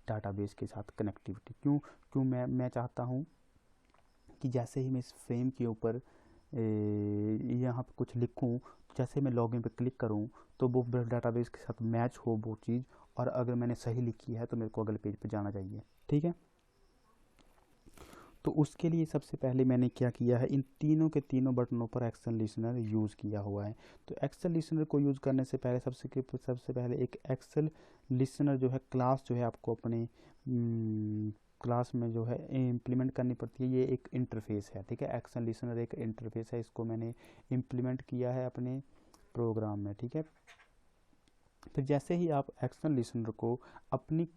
Database के साथ connectivity. क्यों क्यों मैं चाहता हूँ कि जैसे ही मैं इस फ्रेम के ऊपर यहाँ पे कुछ लिखूँ, जैसे मैं लॉगिन पे क्लिक करूँ तो वो डाटाबेस के साथ मैच हो वो चीज़, और अगर मैंने सही लिखी है तो मेरे को अगले पेज पे जाना चाहिए। ठीक है, तो उसके लिए सबसे पहले मैंने क्या किया है, इन तीनों के तीनों बटनों पर एक्शन लिसनर यूज़ किया हुआ है। तो एक्शन लिसनर को यूज़ करने से पहले सबसे पहले एक एक्शन लिसनर जो है क्लास जो है आपको अपने क्लास में जो है इम्प्लीमेंट करनी पड़ती है। ये एक इंटरफेस है, ठीक है, एक्शन लिसनर एक इंटरफेस है, इसको मैंने इम्प्लीमेंट किया है अपने प्रोग्राम में। ठीक है, फिर जैसे ही आप एक्शन लिसनर को अपनी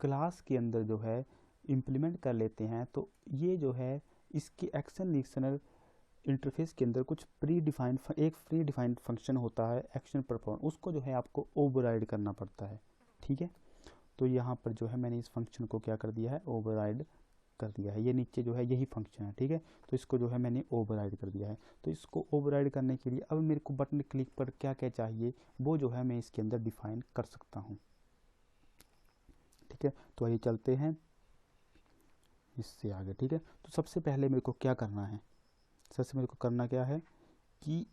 क्लास के अंदर जो है इम्प्लीमेंट कर लेते हैं, तो ये जो है इसकी एक्शन लिसनर इंटरफेस के अंदर कुछ एक प्री डिफाइंड फंक्शन होता है एक्शन परफॉर्म, उसको जो है आपको ओवरराइड करना पड़ता है। ठीक है, तो यहाँ पर जो है मैंने इस फंक्शन को क्या कर दिया है, ओवरराइड कर दिया है। ये नीचे जो है यही फंक्शन है। ठीक है, तो इसको जो है मैंने ओवरराइड कर दिया है। तो इसको ओवरराइड करने के लिए अब मेरे को बटन क्लिक पर क्या क्या चाहिए वो जो है मैं इसके अंदर डिफाइन कर सकता हूँ। ठीक है, तो आइए चलते हैं इससे आगे। ठीक है, तो सबसे पहले मेरे को क्या करना है, सबसे मेरे को करना क्या है कि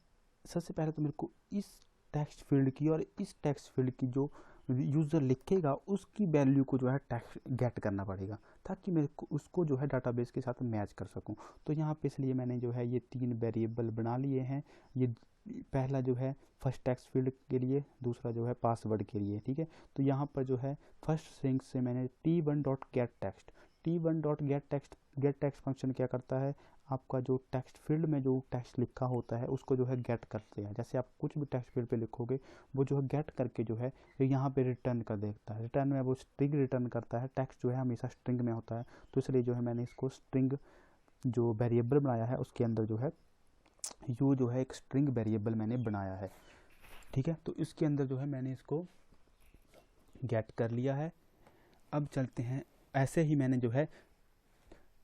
सबसे पहले तो मेरे को इस टेक्स्ट फील्ड की और इस टेक्स्ट फील्ड की जो यूज़र लिखेगा उसकी वैल्यू को जो है टेक्स्ट गेट करना पड़ेगा, ताकि मेरे को उसको जो है डाटाबेस के साथ मैच कर सकूं। तो यहाँ पे इसलिए मैंने जो है ये 3 वेरिएबल बना लिए हैं। ये पहला जो है फर्स्ट टेक्स्ट फील्ड के लिए, दूसरा जो है पासवर्ड के लिए। ठीक है, तो यहाँ पर जो है फर्स्ट स्ट्रिंग से मैंने t1.getText, गेट टेक्स्ट फंक्शन क्या करता है, आपका जो टेक्स्ट फील्ड में जो टेक्स्ट लिखा होता है उसको जो है गेट करते हैं। जैसे आप कुछ भी टेक्स्ट फील्ड पे लिखोगे वो जो है गेट करके जो है यहाँ पे रिटर्न कर देता है। रिटर्न में वो स्ट्रिंग रिटर्न करता है, टेक्स्ट जो है हमेशा स्ट्रिंग में होता है, तो इसलिए जो है मैंने इसको स्ट्रिंग जो वेरिएबल बनाया है उसके अंदर जो है यू जो है एक स्ट्रिंग वेरिएबल मैंने बनाया है। ठीक है, तो इसके अंदर जो है मैंने इसको गेट कर लिया है। अब चलते हैं, ऐसे ही मैंने जो है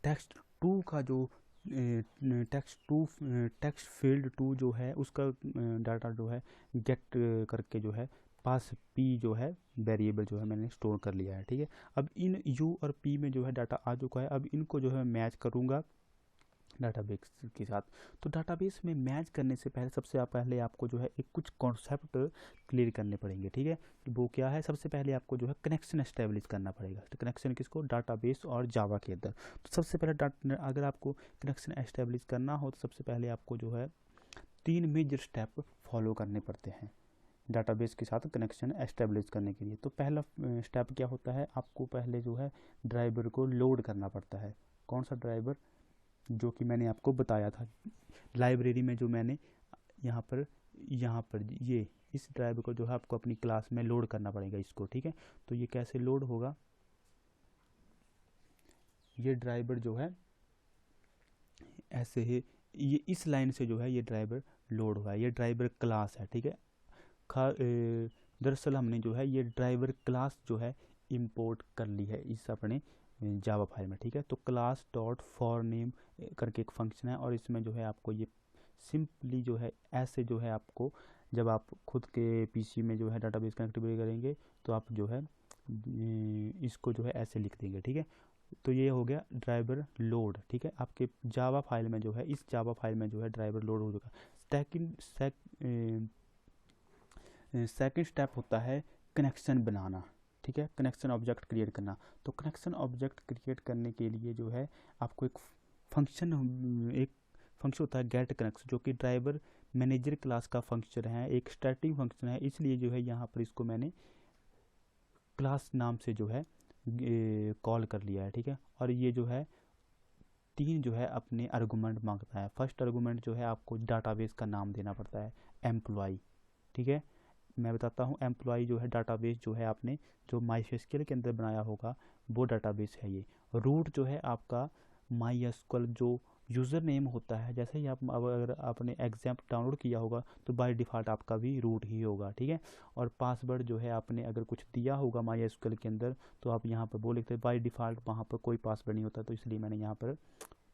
टेक्स्ट टू का जो टेक्स्ट फील्ड टू जो है उसका डाटा जो है गेट करके जो है पास पी जो है वेरिएबल जो है मैंने स्टोर कर लिया है। ठीक है, अब इन यू और पी में जो है डाटा आ चुका है, अब इनको जो है मैच करूँगा डाटाबेस के साथ। तो डाटाबेस में मैच करने से पहले सबसे पहले आपको जो है एक कुछ कॉन्सेप्ट क्लियर करने पड़ेंगे। ठीक है, वो क्या है, सबसे पहले आपको जो है कनेक्शन एस्टेब्लिश करना पड़ेगा। तो कनेक्शन किसको, डाटाबेस और जावा के अंदर। तो सबसे पहले अगर आपको कनेक्शन एस्टेब्लिश करना हो तो सबसे पहले आपको जो है 3 मेजर स्टेप फॉलो करने पड़ते हैं डाटाबेस के साथ कनेक्शन एस्टेब्लिश करने के लिए। तो पहला स्टेप क्या होता है, आपको पहले जो है ड्राइवर को लोड करना पड़ता है। कौन सा ड्राइवर, जो कि मैंने आपको बताया था लाइब्रेरी में, जो मैंने यहाँ पर ये इस ड्राइवर को जो है आपको अपनी क्लास में लोड करना पड़ेगा इसको। ठीक है, तो ये कैसे लोड होगा, ये ड्राइवर जो है ऐसे ही ये इस लाइन से जो है ये ड्राइवर लोड हुआ है, ये ड्राइवर क्लास है। ठीक है, दरअसल हमने जो है ये ड्राइवर क्लास जो है इंपोर्ट कर ली है इस अपने जावा फाइल में। ठीक है, तो क्लास डॉट फॉर नेम करके एक फंक्शन है, और इसमें जो है आपको ये सिंपली जो है ऐसे जो है आपको जब आप खुद के पीसी में जो है डाटाबेस कनेक्टिविटी करेंगे तो आप जो है इसको जो है ऐसे लिख देंगे। ठीक है, तो ये हो गया ड्राइवर लोड। ठीक है, आपके जावा फाइल में जो है इस जावा फाइल में जो है ड्राइवर लोड हो चुका। सेकंड स्टेप होता है कनेक्शन बनाना। ठीक है, कनेक्शन ऑब्जेक्ट क्रिएट करना। तो कनेक्शन ऑब्जेक्ट क्रिएट करने के लिए जो है आपको एक फंक्शन होता है गेट कनेक्शन, जो कि ड्राइवर मैनेजर क्लास का फंक्शन है, एक स्टैटिक फंक्शन है, इसलिए जो है यहाँ पर इसको मैंने क्लास नाम से जो है कॉल कर लिया है। ठीक है, और ये जो है 3 जो है अपने आर्गूमेंट मांगता है। फर्स्ट आर्गूमेंट जो है आपको डाटाबेस का नाम देना पड़ता है, एम्प्लॉय। ठीक है, मैं बताता हूँ, एम्प्लॉय जो है डाटाबेस जो है आपने जो MySQL के अंदर बनाया होगा वो डाटाबेस है ये। रूट जो है आपका MySQL जो यूज़र नेम होता है, जैसे ही आप अगर आपने एग्जाम्प डाउनलोड किया होगा तो बाय डिफ़ॉल्ट आपका भी रूट ही होगा। ठीक है, और पासवर्ड जो है आपने अगर कुछ दिया होगा MySQL के अंदर तो आप यहाँ पर वो लिखते हैं, बाय डिफ़ॉल्ट वहाँ पर कोई पासवर्ड नहीं होता, तो इसलिए मैंने यहाँ पर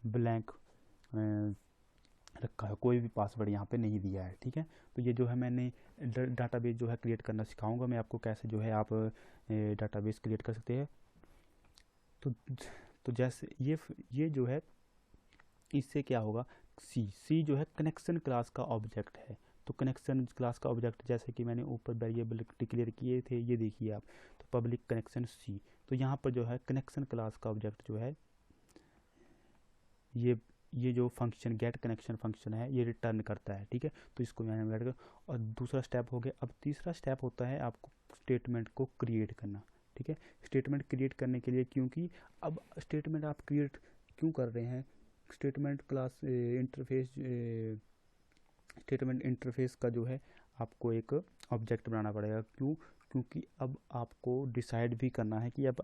ब्लैंक रखा है, कोई भी पासवर्ड यहाँ पे नहीं दिया है। ठीक है, तो ये जो है मैंने डाटाबेस जो है क्रिएट करना सिखाऊंगा मैं आपको, कैसे जो है आप डाटाबेस क्रिएट कर सकते हैं। तो जैसे ये जो है इससे क्या होगा, सी जो है कनेक्शन क्लास का ऑब्जेक्ट है। तो कनेक्शन क्लास का ऑब्जेक्ट जैसे कि मैंने ऊपर वेरिएबल डिक्लेयर किए थे, ये देखिए आप, तो पब्लिक कनेक्शन सी। तो यहाँ पर जो है कनेक्शन क्लास का ऑब्जेक्ट जो है ये जो फंक्शन गेट कनेक्शन फंक्शन है ये रिटर्न करता है, ठीक है। तो इसको मैंने ऐड कर, और दूसरा स्टेप हो गया। अब तीसरा स्टेप होता है आपको स्टेटमेंट को क्रिएट करना, ठीक है। स्टेटमेंट क्रिएट करने के लिए, क्योंकि अब स्टेटमेंट आप क्रिएट क्यों कर रहे हैं, statement class interface statement interface का जो है आपको एक ऑब्जेक्ट बनाना पड़ेगा। क्यों? क्योंकि अब आपको डिसाइड भी करना है कि अब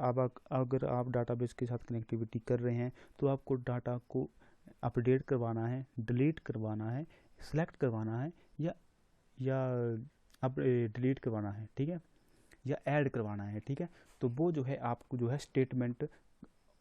अगर आप डाटाबेस के साथ कनेक्टिविटी कर रहे हैं तो आपको डाटा को अपडेट करवाना है, डिलीट करवाना है, सेलेक्ट करवाना है, या अब डिलीट करवाना है, ठीक है, या ऐड करवाना है, ठीक है। तो वो जो है आपको जो है स्टेटमेंट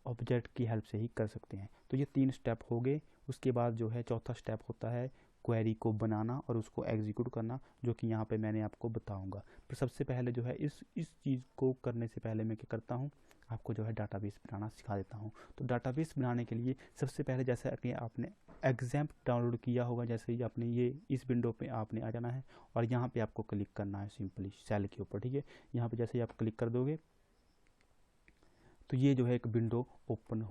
ऑब्जेक्ट की हेल्प से ही कर सकते हैं। तो ये 3 स्टेप हो गए। उसके बाद जो है चौथा स्टेप होता है क्वेरी को बनाना और उसको एग्जीक्यूट करना, जो कि यहाँ पे मैंने आपको बताऊंगा। पर सबसे पहले जो है इस चीज़ को करने से पहले मैं क्या करता हूँ, आपको जो है डाटाबेस बनाना सिखा देता हूँ। तो डाटाबेस बनाने के लिए सबसे पहले, जैसे कि आपने एग्जाम्प डाउनलोड किया होगा, जैसे ही आपने ये इस विंडो पे आपने आ जाना है और यहाँ पे आपको क्लिक करना है सिंपली सेल के ऊपर, ठीक है। यहाँ पे जैसे ही आप क्लिक कर दोगे तो ये जो है एक विंडो ओपन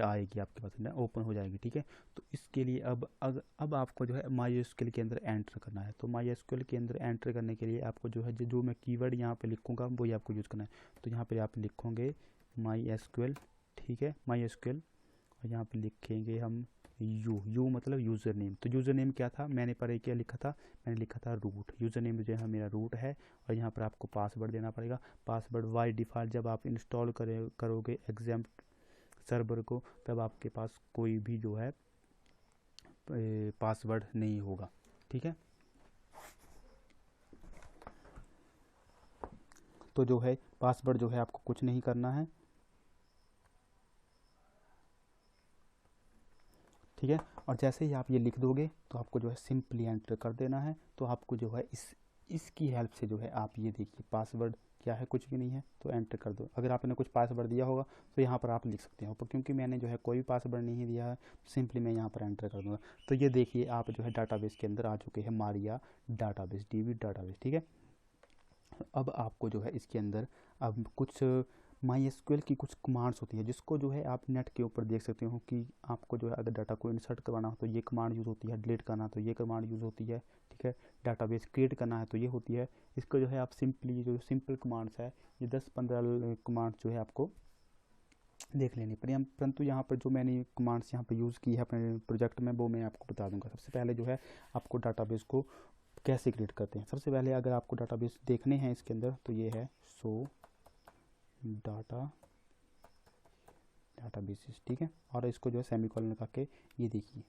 आएगी आपके पास, ओपन हो जाएगी, ठीक है। तो इसके लिए अब आपको जो है माई एसक्यूएल के अंदर एंटर करना है। तो माई एसक्यूएल के अंदर एंटर करने के लिए आपको जो है जो मैं कीवर्ड यहाँ पे लिखूँगा वही आपको यूज़ करना है। तो यहाँ पे आप लिखोगे माई एसक्यूएल, ठीक है, माई एसक्यूएल, और यहाँ पे लिखेंगे हम यू मतलब यूज़र नेम। तो यूज़र नेम क्या था, मैंने पर क्या लिखा था, मैंने लिखा था रूट। यूज़र नेम जो है मेरा रूट है, और यहाँ पर आपको पासवर्ड देना पड़ेगा। पासवर्ड बाय डिफ़ॉल्ट जब आप इंस्टॉल करोगे एग्जाम्प सर्वर को, तब आपके पास कोई भी जो है पासवर्ड नहीं होगा, ठीक है। तो जो है पासवर्ड जो है आपको कुछ नहीं करना है, ठीक है। और जैसे ही आप ये लिख दोगे तो आपको जो है सिंपली एंटर कर देना है। तो आपको जो है इसकी हेल्प से जो है आप ये देखिए पासवर्ड क्या है, कुछ भी नहीं है, तो एंटर कर दो। अगर आपने कुछ पासवर्ड दिया होगा तो यहाँ पर आप लिख सकते हो, पर क्योंकि मैंने जो है कोई पासवर्ड नहीं दिया है, सिंपली मैं यहाँ पर एंटर कर दूँगा। तो ये देखिए आप जो है डाटाबेस के अंदर आ चुके हैं, मारिया डाटाबेस, डीबी डाटाबेस, ठीक है। अब आपको जो है इसके अंदर अब कुछ माई एसक्यूएल की कुछ कमांड्स होती है, जिसको जो है आप नेट के ऊपर देख सकते हो कि आपको जो है अगर डाटा को इंसर्ट करवाना हो तो ये कमांड यूज़ होती है, डिलीट करना तो ये कमांड यूज़ होती है, ठीक है। डाटाबेस क्रिएट करना है तो ये होती है। इसको जो है आप सिंपली जो सिंपल कमांड्स है ये 10-15 कमांड्स जो है आपको देख लेनी पड़ेगी। परंतु यहाँ पर जो मैंने कमांड्स यहाँ पर यूज़ की है अपने प्रोजेक्ट में वो मैं आपको बता दूँगा। सबसे पहले जो है आपको डाटाबेस को कैसे क्रिएट करते हैं। सबसे पहले अगर आपको डाटाबेस देखने हैं इसके अंदर तो ये है सो डाटाबेसिस, ठीक है। और इसको जो है सेमीकोलन लगा के ये देखिए,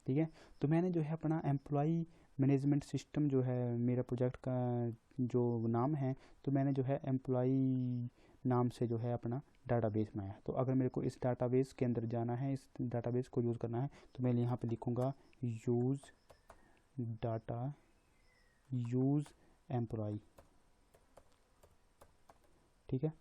ठीक है। तो मैंने जो है अपना एम्प्लॉई मैनेजमेंट सिस्टम जो है मेरा प्रोजेक्ट का जो नाम है, तो मैंने जो है एम्प्लॉई नाम से जो है अपना डाटाबेस बनाया। तो अगर मेरे को इस डाटाबेस के अंदर जाना है, इस डाटाबेस को यूज़ करना है, तो मैं यहाँ पे लिखूँगा यूज़ एम्प्लॉई, ठीक है।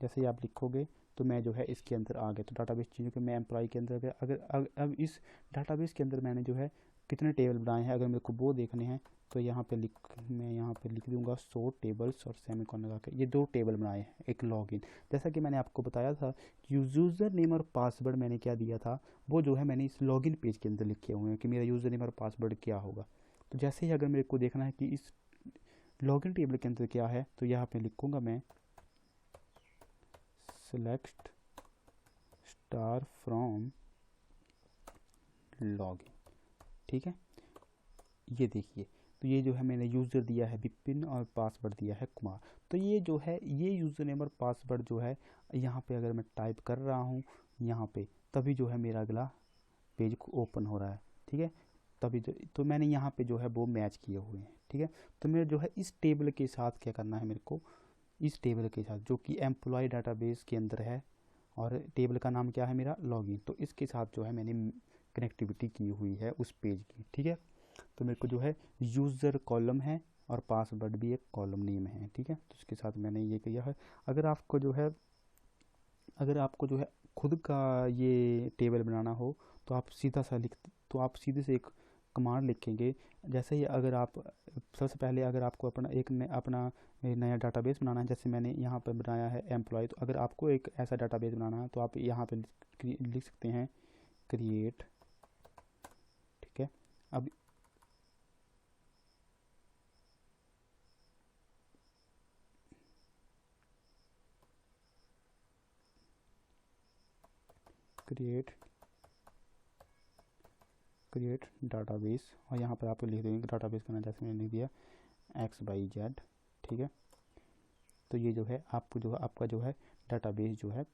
जैसे ही आप लिखोगे तो मैं जो है इसके अंदर आ गया। तो डाटाबेस चीज़ों के मैं एम्प्लॉय के अंदर गया। अगर अब इस डाटाबेस के अंदर मैंने जो है कितने टेबल बनाए हैं, अगर मेरे को वो देखने हैं तो मैं यहाँ पे लिख दूँगा 100 टेबल्स और सेमीकोलन लगा के ये 2 टेबल बनाए हैं, एक लॉगिन। जैसा कि मैंने आपको बताया था यूज़र नेम और पासवर्ड मैंने क्या दिया था, वो जो है मैंने इस लॉगिन पेज के अंदर लिखे हुए हैं कि मेरा यूज़र नेम और पासवर्ड क्या होगा। तो जैसे ही अगर मेरे को देखना है कि इस लॉगिन टेबल के अंदर क्या है, तो यहाँ पे लिखूँगा मैं सेलेक्ट स्टार फ्रॉम लॉगिन, ठीक है। ये देखिए, तो ये जो है मैंने यूज़र दिया है विपिन और पासवर्ड दिया है कुमार। तो ये जो है ये यूज़र नेम और पासवर्ड जो है यहाँ पे अगर मैं टाइप कर रहा हूँ यहाँ पे, तभी जो है मेरा अगला पेज ओपन हो रहा है, ठीक है। तभी तो मैंने यहाँ पे जो है वो मैच किए हुए हैं, ठीक है। तो मेरे जो है इस टेबल के साथ क्या करना है मेरे को, इस टेबल के साथ जो कि एम्प्लॉय डाटाबेस के अंदर है, और टेबल का नाम क्या है मेरा लॉगिन, तो इसके साथ जो है मैंने कनेक्टिविटी की हुई है उस पेज की, ठीक है। तो मेरे को जो है यूज़र कॉलम है और पासवर्ड भी एक कॉलम नेम है, ठीक है। तो इसके साथ मैंने ये किया है। अगर आपको जो है अगर आपको जो है खुद का ये टेबल बनाना हो तो आप सीधा सा तो आप सीधे से एक कमांड लिखेंगे। जैसे ही अगर आप सबसे पहले अगर आपको अपना नया डाटाबेस बनाना है, जैसे मैंने यहाँ पर बनाया है एम्प्लॉय, तो अगर आपको एक ऐसा डाटाबेस बनाना है तो आप यहाँ पे लिख सकते हैं क्रिएट, ठीक है। अब क्रिएट डाटाबेस, और यहाँ पर आपको लिख देंगे डाटाबेस का नाम, जैसे मैंने लिख दिया XYZ, ठीक है। तो ये जो है आपको जो है आपका जो है डाटाबेस जो है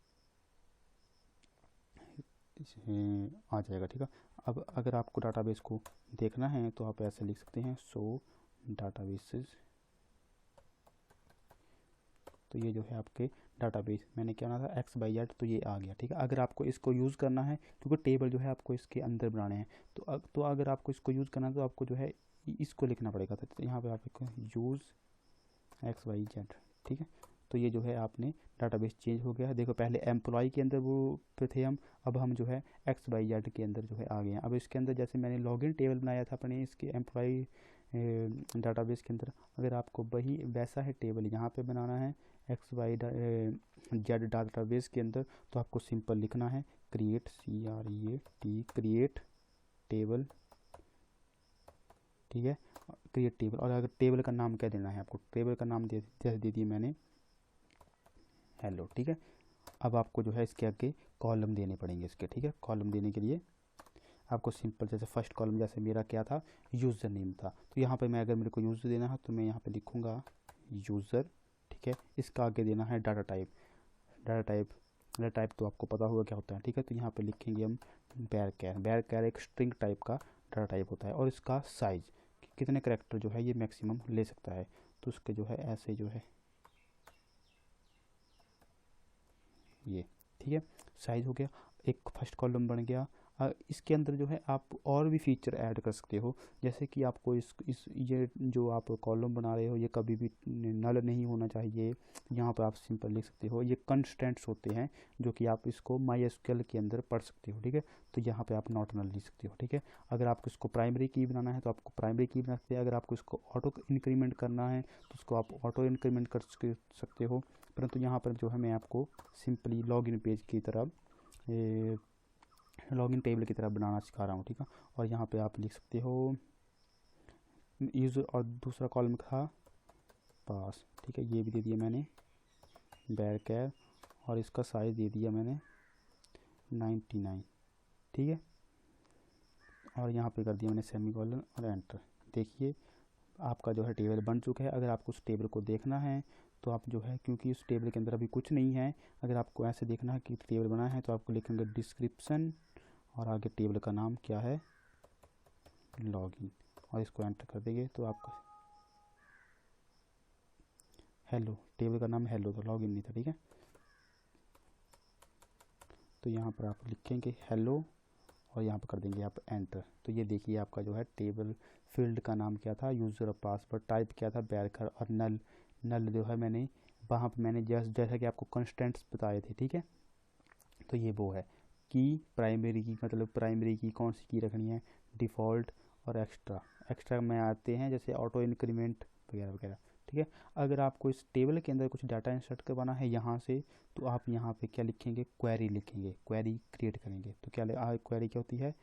आ जाएगा, ठीक है। अब अगर आपको डाटाबेस को देखना है तो आप ऐसे लिख सकते हैं शो डाटाबेसेस। तो ये जो है आपके डाटाबेस, मैंने क्या ना था XYZ, तो ये आ गया, ठीक है। अगर आपको इसको यूज़ करना है, क्योंकि टेबल जो है आपको इसके अंदर बनाने हैं, तो अगर आपको इसको यूज़ करना है तो आपको जो है इसको लिखना पड़ेगा। तो यहाँ पे आपको यूज़ XYZ, ठीक है। तो ये जो है आपने डाटाबेस चेंज हो गया है। देखो पहले एम्प्लॉय के अंदर वो पे थे हम, अब हम जो है XYZ के अंदर जो है आ गए हैं। अब इसके अंदर जैसे मैंने लॉगिन टेबल बनाया था अपने इसके एम्प्लॉय डाटाबेस के अंदर, अगर आपको वही वैसा है टेबल यहाँ पे बनाना है XYZ डाटाबेस के अंदर, तो आपको सिंपल लिखना है क्रिएट क्रिएट टेबल, ठीक है। क्रिएट टेबल, और अगर टेबल का नाम क्या देना है आपको, टेबल का नाम जैसे दे दिया मैंने हेलो, ठीक है। अब आपको जो है इसके आगे कॉलम देने पड़ेंगे इसके, ठीक है। कॉलम देने के लिए आपको सिंपल जैसे फर्स्ट कॉलम जैसे मेरा क्या था, यूज़र नेम था, तो यहाँ पे मैं अगर मेरे को यूज़र देना है तो मैं यहाँ पे लिखूँगा यूज़र, ठीक है। इसका आगे देना है डाटा टाइप तो आपको पता होगा क्या होता है, ठीक है। तो यहाँ पे लिखेंगे हम बैर एक स्ट्रिंग टाइप का डाटा टाइप होता है, और इसका साइज़ कितने कैरेक्टर जो है ये मैक्सिमम ले सकता है, तो उसके जो है ऐसे जो है ये, ठीक है। साइज़ हो गया, एक फर्स्ट कॉलम बन गया। इसके अंदर जो है आप और भी फीचर ऐड कर सकते हो, जैसे कि आपको इस ये जो आप कॉलम बना रहे हो ये कभी भी नल नहीं होना चाहिए। यहाँ पर आप सिंपल लिख सकते हो, ये कंस्ट्रेंट्स होते हैं जो कि आप इसको MySQL के अंदर पढ़ सकते हो, ठीक है। तो यहाँ पे आप नॉट नल लिख सकते हो, ठीक है। अगर आपको इसको प्राइमरी की बनाना है तो आपको प्राइमरी की बना सकते हैं। अगर आपको इसको ऑटो इंक्रीमेंट करना है तो उसको आप ऑटो इंक्रीमेंट कर सकते हो। परंतु यहाँ पर जो है मैं आपको सिंपली लॉगिन पेज की तरह लॉगिन टेबल की तरह बनाना सिखा रहा हूँ, ठीक है। और यहाँ पे आप लिख सकते हो यूज़र, और दूसरा कॉलम था पास, ठीक है। ये भी दे दिया मैंने बैर और इसका साइज़ दे दिया मैंने 99, ठीक है। और यहाँ पे कर दिया मैंने सेमीकोलन और एंटर। देखिए आपका जो है टेबल बन चुका है। अगर आपको उस टेबल को देखना है तो आप जो है, क्योंकि उस टेबल के अंदर अभी कुछ नहीं है, अगर आपको ऐसे देखना है कि टेबल बना है तो आपको लिखेंगे डिस्क्रिप्शन, और आगे टेबल का नाम क्या है लॉगिन, और इसको एंटर कर देंगे तो आपका हेलो, टेबल का नाम हेलो, तो लॉगिन नहीं था, ठीक है। तो यहाँ पर आप लिखेंगे हेलो और यहाँ पर कर देंगे आप एंटर। तो ये देखिए आपका जो है टेबल फील्ड का नाम क्या था यूज़र और पासवर्ड, टाइप क्या था बैरकर, और नल जो है मैंने वहाँ पर मैंने जैसा कि आपको कंस्टेंट्स बताए थे, ठीक है। तो ये वो है की प्राइमरी की, मतलब प्राइमरी की कौन सी की रखनी है, डिफ़ॉल्ट और एक्स्ट्रा में आते हैं जैसे ऑटो इंक्रीमेंट वगैरह वगैरह, ठीक है। अगर आपको इस टेबल के अंदर कुछ डाटा इंसर्ट करवाना है यहाँ से, तो आप यहाँ पे क्या लिखेंगे, क्वेरी लिखेंगे, क्वेरी क्रिएट करेंगे। तो क्या क्वेरी क्या होती है,